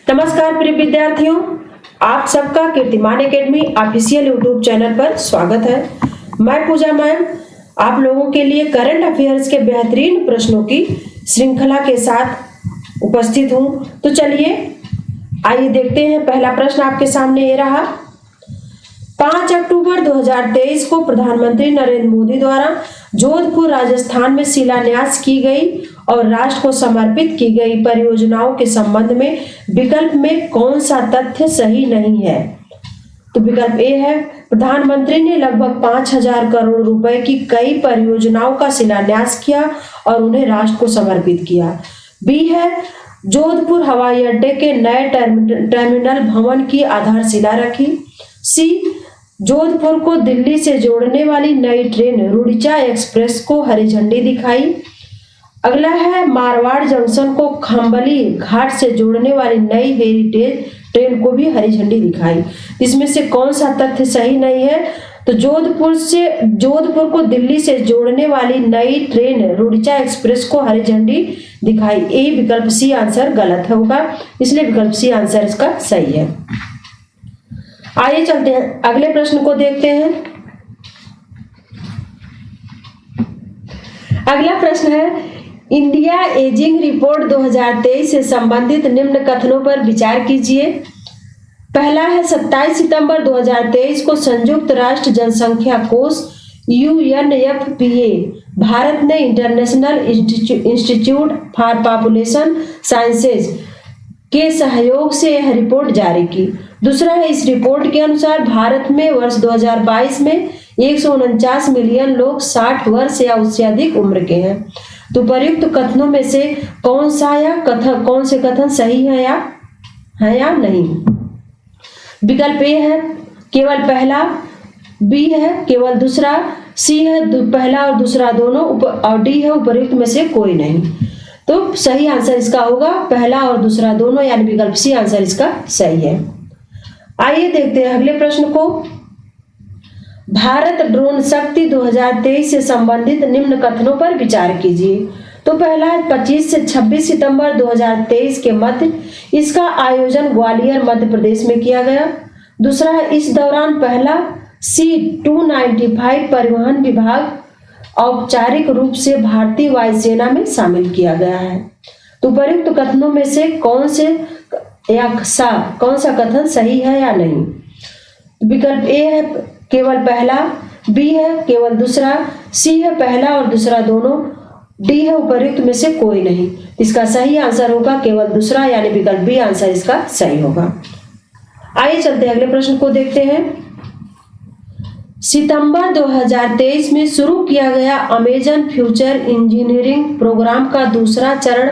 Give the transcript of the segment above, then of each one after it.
नमस्कार प्रिय विद्यार्थियों, आप सबका कीर्तिमान एकेडमी ऑफिशियल यूट्यूब चैनल पर स्वागत है। मैं पूजा मैम आप लोगों के लिए करंट अफेयर्स के बेहतरीन प्रश्नों की श्रृंखला के साथ उपस्थित हूं। तो चलिए आइए देखते हैं। पहला प्रश्न आपके सामने ये रहा। 5 अक्टूबर 2023 को प्रधानमंत्री नरेंद्र मोदी द्वारा जोधपुर राजस्थान में शिलान्यास की गई और राष्ट्र को समर्पित की गई परियोजनाओं के संबंध में विकल्प में कौन सा तथ्य सही नहीं है? तो विकल्प ए है, प्रधानमंत्री ने लगभग 5,000 करोड़ रुपए की कई परियोजनाओं का शिलान्यास किया और उन्हें राष्ट्र को समर्पित किया। बी है, जोधपुर हवाई अड्डे के नए टर्मिनल भवन की आधारशिला रखी। सी, जोधपुर को दिल्ली से जोड़ने वाली नई ट्रेन रुड़ीचा एक्सप्रेस को हरी झंडी दिखाई। अगला है, मारवाड़ जंक्शन को खंबली घाट से जोड़ने वाली नई हेरिटेज ट्रेन को भी हरी झंडी दिखाई। इसमें से कौन सा तथ्य सही नहीं है? तो जोधपुर को दिल्ली से जोड़ने वाली नई ट्रेन रुड़ीचा एक्सप्रेस को हरी झंडी दिखाई। ए विकल्प सी आंसर गलत होगा, इसलिए विकल्प सी आंसर इसका सही है। आइए चलते हैं अगले प्रश्न को देखते हैं। अगला प्रश्न है, इंडिया एजिंग रिपोर्ट 2023 से संबंधित निम्न कथनों पर विचार कीजिए। पहला है, 27 सितंबर 2023 को संयुक्त राष्ट्र जनसंख्या कोष UNFPA भारत ने international institute for population sciences के सहयोग से यह रिपोर्ट जारी की। दूसरा है, इस रिपोर्ट के अनुसार भारत में वर्ष 2022 में 149 मिलियन लोग 60 वर्ष या उससे अधिक उम्र के हैं। तो उपयुक्त कथनों में से कौन से कथन सही है या नहीं? विकल्प ए है केवल पहला, बी है केवल दूसरा, सी है पहला और दूसरा दोनों और डी है उपयुक्त में से कोई नहीं। तो सही आंसर इसका होगा पहला और दूसरा दोनों, यानी विकल्प सी आंसर इसका सही है। आइए देखते हैं अगले प्रश्न को। भारत ड्रोन शक्ति 2023 से संबंधित निम्न कथनों पर विचार कीजिए। तो पहला है, 25 से 26 सितंबर 2023 के मध्य इसका आयोजन ग्वालियर मध्य प्रदेश में किया गया। दूसरा है, इस दौरान पहला C-295 परिवहन विभाग औपचारिक रूप से भारतीय वायुसेना में शामिल किया गया है। तो उपयुक्त कथनों में से कौन सा कथन सही है या नहीं? विकल्प ए है केवल पहला, बी है केवल दूसरा, सी है पहला और दूसरा दोनों, डी है उपयुक्त में से कोई नहीं। इसका सही आंसर होगा केवल दूसरा, यानी विकल्प बी आंसर इसका सही होगा। आइए चलते हैं अगले प्रश्न को देखते हैं। सितंबर 2023 में शुरू किया गया अमेजन फ्यूचर इंजीनियरिंग प्रोग्राम का दूसरा चरण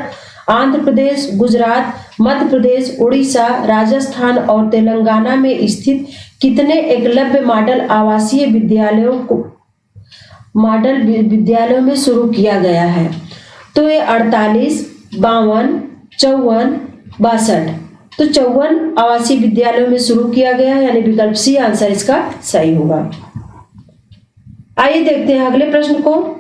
आंध्र प्रदेश, गुजरात, मध्य प्रदेश, उड़ीसा, राजस्थान और तेलंगाना में स्थित कितने एकलव्य मॉडल आवासीय विद्यालयों में शुरू किया गया है? तो ये 48, 52, 54, 62। तो 54 आवासीय विद्यालयों में शुरू किया गया है, यानी विकल्प सी आंसर इसका सही होगा। आइए देखते हैं अगले प्रश्न को।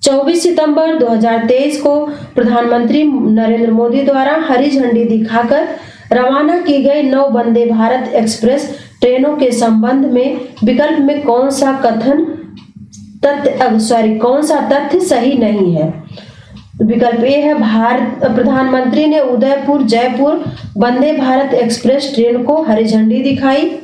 24 सितंबर 2023 को प्रधानमंत्री नरेंद्र मोदी द्वारा हरी झंडी दिखाकर रवाना की गई 9 वंदे भारत एक्सप्रेस ट्रेनों के संबंध में विकल्प में कौन सा तथ्य सही नहीं है? तो विकल्प ए है, प्रधानमंत्री ने उदयपुर जयपुर वंदे भारत एक्सप्रेस ट्रेन को हरी झंडी दिखाई।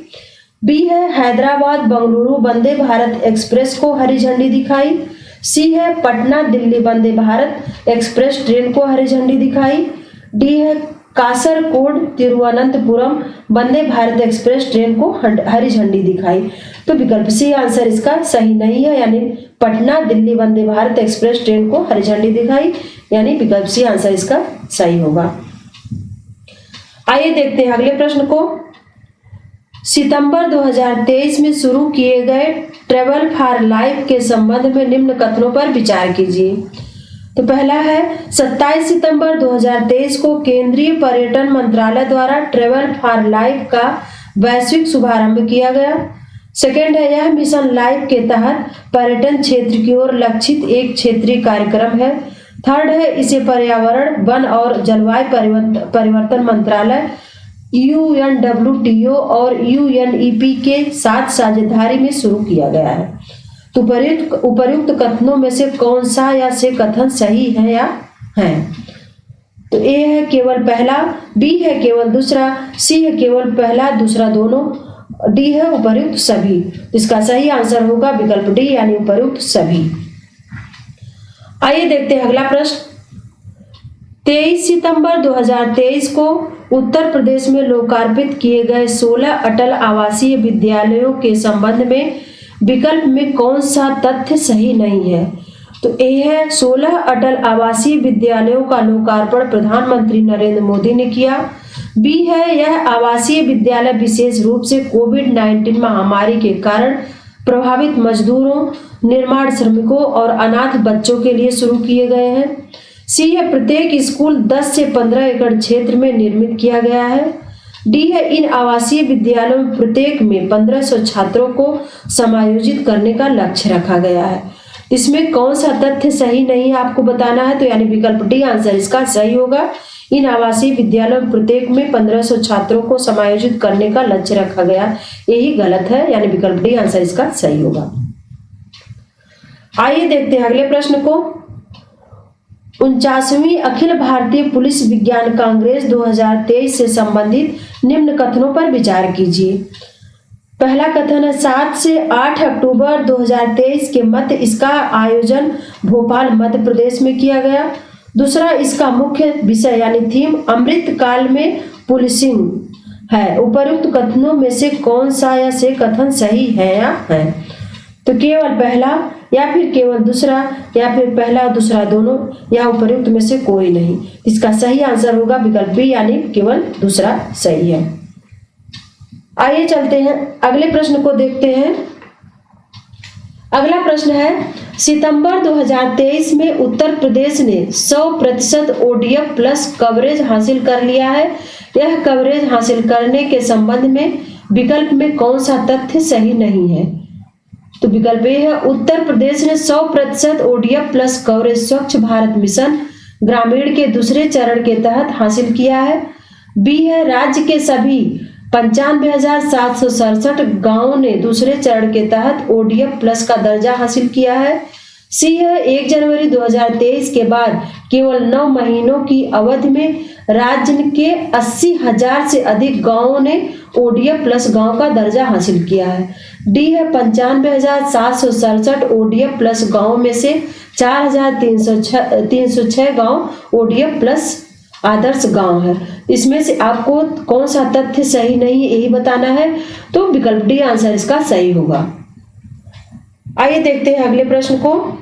बी है, हैदराबाद बंगलुरु वंदे भारत एक्सप्रेस को हरी झंडी दिखाई। सी है, पटना दिल्ली वंदे भारत एक्सप्रेस ट्रेन को हरी झंडी दिखाई। डी है, कासरकोड तिरुवनंतपुरम वंदे भारत एक्सप्रेस ट्रेन को हरी झंडी दिखाई। तो विकल्प सी आंसर इसका सही नहीं है, यानी पटना दिल्ली वंदे भारत एक्सप्रेस ट्रेन को हरी झंडी दिखाई, यानी विकल्प सी आंसर इसका सही होगा। आइए देखते हैं अगले प्रश्न को। सितंबर 2023 में शुरू किए गए ट्रेवल फॉर लाइफ के संबंध में निम्न कथनों पर विचार कीजिए। तो पहला है, 27 सितंबर 2023 को केंद्रीय पर्यटन मंत्रालय द्वारा ट्रेवल फॉर लाइफ का वैश्विक शुभारंभ किया गया। सेकेंड है, यह मिशन लाइफ के तहत पर्यटन क्षेत्र की ओर लक्षित एक क्षेत्रीय कार्यक्रम है। थर्ड है इसे पर्यावरण, वन और जलवायु परिवर्तन मंत्रालय UNWTO और UNEP के साथ साझेदारी में शुरू किया गया है। तो उपर्युक्त कथनों में से कौन सा या से कथन सही है या है? तो ए है केवल पहला, बी है केवल दूसरा, सी है केवल पहला दूसरा दोनों, डी है उपर्युक्त सभी। इसका सही आंसर होगा विकल्प डी यानी उपर्युक्त सभी। आइए देखते हैं अगला प्रश्न। 23 सितंबर 2023 को उत्तर प्रदेश में लोकार्पित किए गए 16 अटल आवासीय विद्यालयों के संबंध में विकल्प में कौन सा तथ्य सही नहीं है? तो ए है 16 अटल आवासीय विद्यालयों का लोकार्पण प्रधानमंत्री नरेंद्र मोदी ने किया। बी है यह आवासीय विद्यालय विशेष रूप से कोविड-19 महामारी के कारण प्रभावित मजदूरों, निर्माण श्रमिकों और अनाथ बच्चों के लिए शुरू किए गए हैं। सी है प्रत्येक स्कूल 10 से 15 एकड़ क्षेत्र में निर्मित किया गया है। डी है इन आवासीय विद्यालयों में प्रत्येक में 1500 छात्रों को समायोजित करने का लक्ष्य रखा गया है। इसमें कौन सा तथ्य सही नहीं है आपको बताना है, तो यानी विकल्प डी आंसर इसका सही होगा। इन आवासीय विद्यालयों में प्रत्येक में 1500 छात्रों को समायोजित करने का लक्ष्य रखा गया, यही गलत है, यानी विकल्प डी आंसर इसका सही होगा। आइए देखते हैं अगले प्रश्न को। 49वीं अखिल भारतीय पुलिस विज्ञान कांग्रेस 2023 से संबंधित निम्न कथनों पर विचार कीजिए। पहला कथन है 7 से 8 अक्टूबर 2023 के मध्य इसका आयोजन भोपाल मध्य प्रदेश में किया गया। दूसरा, इसका मुख्य विषय यानी थीम अमृत काल में पुलिसिंग है। उपर्युक्त कथनों में से कौन सा या से कथन सही है या है? तो केवल पहला या फिर केवल दूसरा या फिर पहला दूसरा दोनों या उपर्युक्त में से कोई नहीं। इसका सही आंसर होगा विकल्प बी यानी केवल दूसरा सही है। आइए चलते हैं अगले प्रश्न को देखते हैं। अगला प्रश्न है सितंबर 2023 में उत्तर प्रदेश ने 100% ODF प्लस कवरेज हासिल कर लिया है। यह कवरेज हासिल करने के संबंध में विकल्प में कौन सा तथ्य सही नहीं है? तो विकल्प ए है उत्तर प्रदेश ने 100% ODF प्लस कवरेज स्वच्छ भारत मिशन ग्रामीण के दूसरे चरण के तहत हासिल किया है। बी है राज्य के सभी 95,767 गांवों ने दूसरे चरण के तहत ODF प्लस का दर्जा हासिल किया है। सी है 1 जनवरी 2023 के बाद केवल 9 महीनों की अवधि में राज्य के 80,000 से अधिक गांवों ने ODF प्लस गांव का दर्जा हासिल किया है। डी है 95,767 ODF प्लस गांव में से 4,306 गांव ODF प्लस आदर्श गांव है। इसमें से आपको कौन सा तथ्य सही नहीं यही बताना है, तो विकल्प डी आंसर इसका सही होगा। आइए देखते हैं अगले प्रश्न को।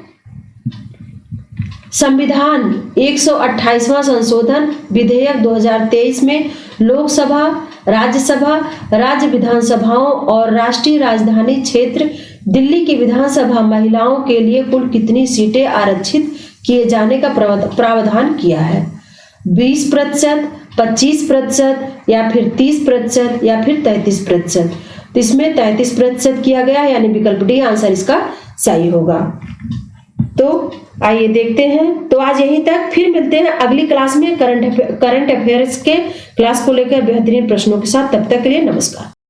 संविधान 128वां संशोधन विधेयक 2023 में लोकसभा, राज्यसभा, राज्य विधानसभाओं और राष्ट्रीय राजधानी क्षेत्र दिल्ली की विधानसभा महिलाओं के लिए कुल कितनी सीटें आरक्षित किए जाने का प्रावधान किया है? 20%, 25% या फिर 30% या फिर 33%। तो इसमें 33% किया गया यानी विकल्प डी आंसर इसका सही होगा। तो आइए देखते हैं। तो आज यहीं तक, फिर मिलते हैं अगली क्लास में करंट अफेयर्स के क्लास को लेकर बेहतरीन प्रश्नों के साथ। तब तक के लिए नमस्कार।